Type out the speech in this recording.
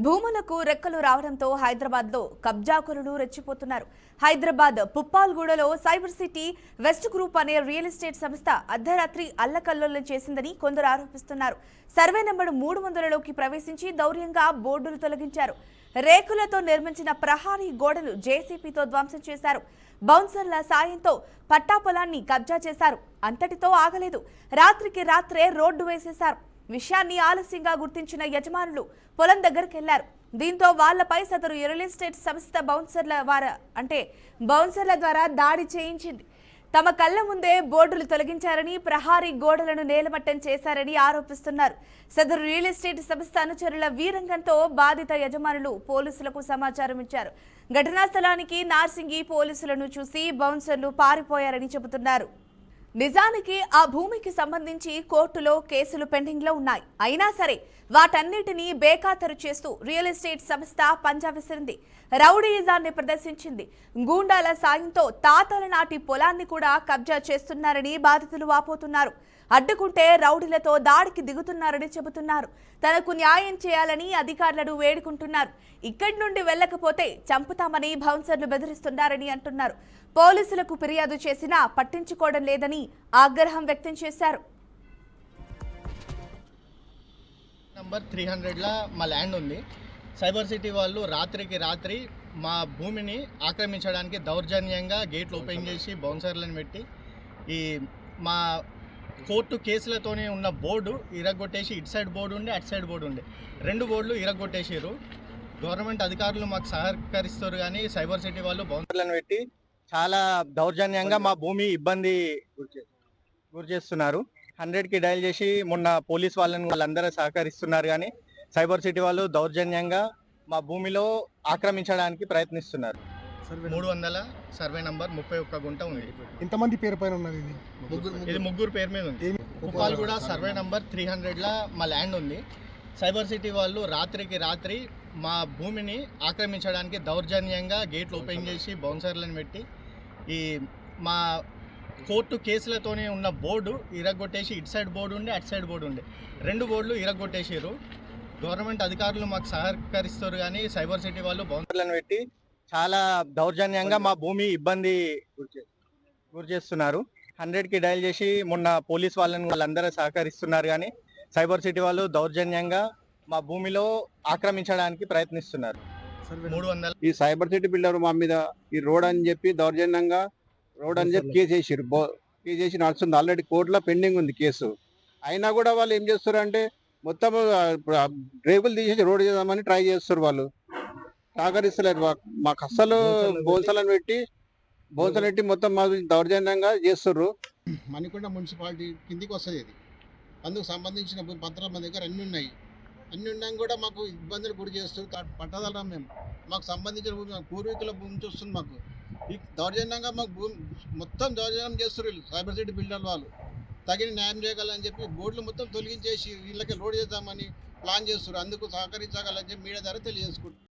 భూములకు రెక్కలు రావడంతో హైదరాబాద్ లో కబ్జాకురులు రెచ్చిపోతున్నారు. హైదరాబాద్ పుప్పాల్గూడలో సైబర్ సిటీ వెస్ట్ గ్రూప్ అనే రియల్ ఎస్టేట్ సంస్థ అర్ధరాత్రి అల్లకల్లోలం చేసిందని కొందరు ఆరోపిస్తున్నారు. సర్వే నెంబర్ 300లోకి ప్రవేశించి దౌర్యంగా బోర్డులు తొలగించారు. రేకులతో నిర్మించిన ప్రహారీ గోడలు జేసీపీతో ధ్వంసం చేశారు. బౌన్సర్ల సాయంతో పట్టా పొలాన్ని కబ్జా చేశారు. అంతటితో ఆగలేదు, రాత్రికి రాత్రే రోడ్డు వేసేశారు. విషయాన్ని ఆలస్యంగా గుర్తించిన యజమానులు పొలం దగ్గరికి వెళ్లారు. దీంతో వాళ్లపై సదరు రియల్ ఎస్టేట్ సంస్థ బౌన్సర్ల ద్వారా దాడి చేయించింది. తమ కళ్ల ముందే బోర్డులు తొలగించారని, ప్రహారీ గోడలను నేలమట్టం చేశారని ఆరోపిస్తున్నారు. సదరు రియల్ ఎస్టేట్ సంస్థ అనుచరుల వీరంగంతో బాధిత యజమానులు పోలీసులకు సమాచారం ఇచ్చారు. ఘటనా స్థలానికి నార్సింగి పోలీసులను చూసి బౌన్సర్లు పారిపోయారని చెబుతున్నారు. నిజానికి ఆ భూమికి సంబంధించి కోర్టులో కేసులు పెండింగ్ లో ఉన్నాయి. అయినా సరే వాటన్నిటినీ బేఖాతరు చేస్తూ రియల్ ఎస్టేట్ సంస్థ పంజా విసిరింది. రౌడీయిజాన్ని ప్రదర్శించింది. గూండాల సాయంతో తాతల నాటి పొలాన్ని కూడా కబ్జా చేస్తున్నారని బాధితులు వాపోతున్నారు. అడ్డుకుంటే రౌడీలతో దాడికి దిగుతున్నారని చెబుతున్నారు. తనకు న్యాయం చేయాలని అధికారులను వేడుకుంటున్నారు. ఇక్కడి నుండి వెళ్లకపోతే చంపుతామని బౌన్సర్లు బెదిరిస్తున్నారని అంటున్నారు. పోలీసులకు ఫిర్యాదు చేసినా పట్టించుకోవడం లేదని ఆగ్రహం వ్యక్తం చేశారు. నంబర్ 300లా మా ల్యాండ్ ఉంది. సైబర్ సిటీ వాళ్ళు రాత్రికి రాత్రి మా భూమిని ఆక్రమించడానికి దౌర్జన్యంగా గేట్లు ఓపెన్ చేసి బౌన్సర్లను పెట్టి ఈ మా కోర్టు కేసులతోనే ఉన్న బోర్డు ఇరగొట్టేసి, ఇటు సైడ్ బోర్డు ఉండే, అటు సైడ్ బోర్డు ఉండే, 2 బోర్డులు ఇరగొట్టేసారు. గవర్నమెంట్ అధికారులు మాకు సహకరిస్తారు కానీ సైబర్ సిటీ వాళ్ళు బౌన్సర్లను పెట్టి చాలా దౌర్జన్యంగా మా భూమి ఇబ్బంది గురి చేస్తున్నారు. 100కి డయల్ చేసి మొన్న పోలీస్ వాళ్ళందరూ సహకరిస్తున్నారు కానీ సైబర్ సిటీ వాళ్ళు దౌర్జన్యంగా మా భూమిలో ఆక్రమించడానికి ప్రయత్నిస్తున్నారు. 300 సర్వే నంబర్ 31 గుంట ఉంది. ఇంతమంది పేరు పైన ఉన్నది? ఇది ముగ్గురు పేరు మీద ఉంది. కూడా సర్వే నంబర్ 300లా మా ల్యాండ్ ఉంది. సైబర్ సిటీ వాళ్ళు రాత్రికి రాత్రి మా భూమిని ఆక్రమించడానికి దౌర్జన్యంగా గేట్లు ఓపెన్ చేసి బౌన్సర్లను పెట్టి ఈ మా కోర్టు కేసులతోనే ఉన్న బోర్డు ఇరగొట్టేసి, ఇటు సైడ్ బోర్డు ఉండే, అటు సైడ్ బోర్డు ఉండే, 2 బోర్డులు ఇరగొట్టేసారు. గవర్నమెంట్ అధికారులు మాకు సహకరిస్తారు కానీ సైబర్ సిటీ వాళ్ళు బౌన్సర్లను పెట్టి చాలా దౌర్జన్యంగా మా భూమి ఇబ్బంది గురి చేస్తున్నారు. 100కి డయల్ చేసి మొన్న పోలీస్ వాళ్ళందరూ సహకరిస్తున్నారు కానీ సైబర్ సిటీ వాళ్ళు దౌర్జన్యంగా మా భూమిలో ఆక్రమించడానికి ప్రయత్నిస్తున్నారు. 300 ఈ సైబర్ సిటీ బిల్డర్ మా మీద ఈ రోడ్ అని చెప్పి దౌర్జన్యంగా రోడ్ అని చెప్పి కేసు చేసి నడుస్తుంది. ఆల్రెడీ కోర్టులో పెండింగ్ ఉంది కేసు. అయినా కూడా వాళ్ళు ఏం చేస్తారు అంటే మొత్తం రేకులు తీసేసి రోడ్ చేద్దామని ట్రై చేస్తారు. వాళ్ళు సహకరిస్తలేరు. మాకు అస్సలు బోన్సలను పెట్టి మొత్తం మా దౌర్జన్యంగా చేస్తుర్రు. మణికొండ మున్సిపాలిటీ కిందికి వస్తుంది. ఇది అందుకు సంబంధించిన పత్రాలు మన దగ్గర అన్నీ ఉన్నాయి. అన్నీ ఉన్నాం కూడా మాకు ఇబ్బందులు గురి చేస్తూ పట్టదలరం మేము. మాకు సంబంధించిన భూమి పూర్వీకుల భూమి నుంచి వస్తుంది. మాకు ఈ దౌర్జన్యంగా మాకు భూమి మొత్తం దౌర్జన్యం చేస్తారు సైబర్ సిటీ బిల్డర్ వాళ్ళు. తగిన న్యాయం చేయగలని చెప్పి బోర్డులు మొత్తం తొలగించేసి వీళ్ళకి లోడ్ చేద్దామని ప్లాన్ చేస్తారు. అందుకు సహకరించగలని చెప్పి మీడియా ద్వారా తెలియజేసుకుంటారు.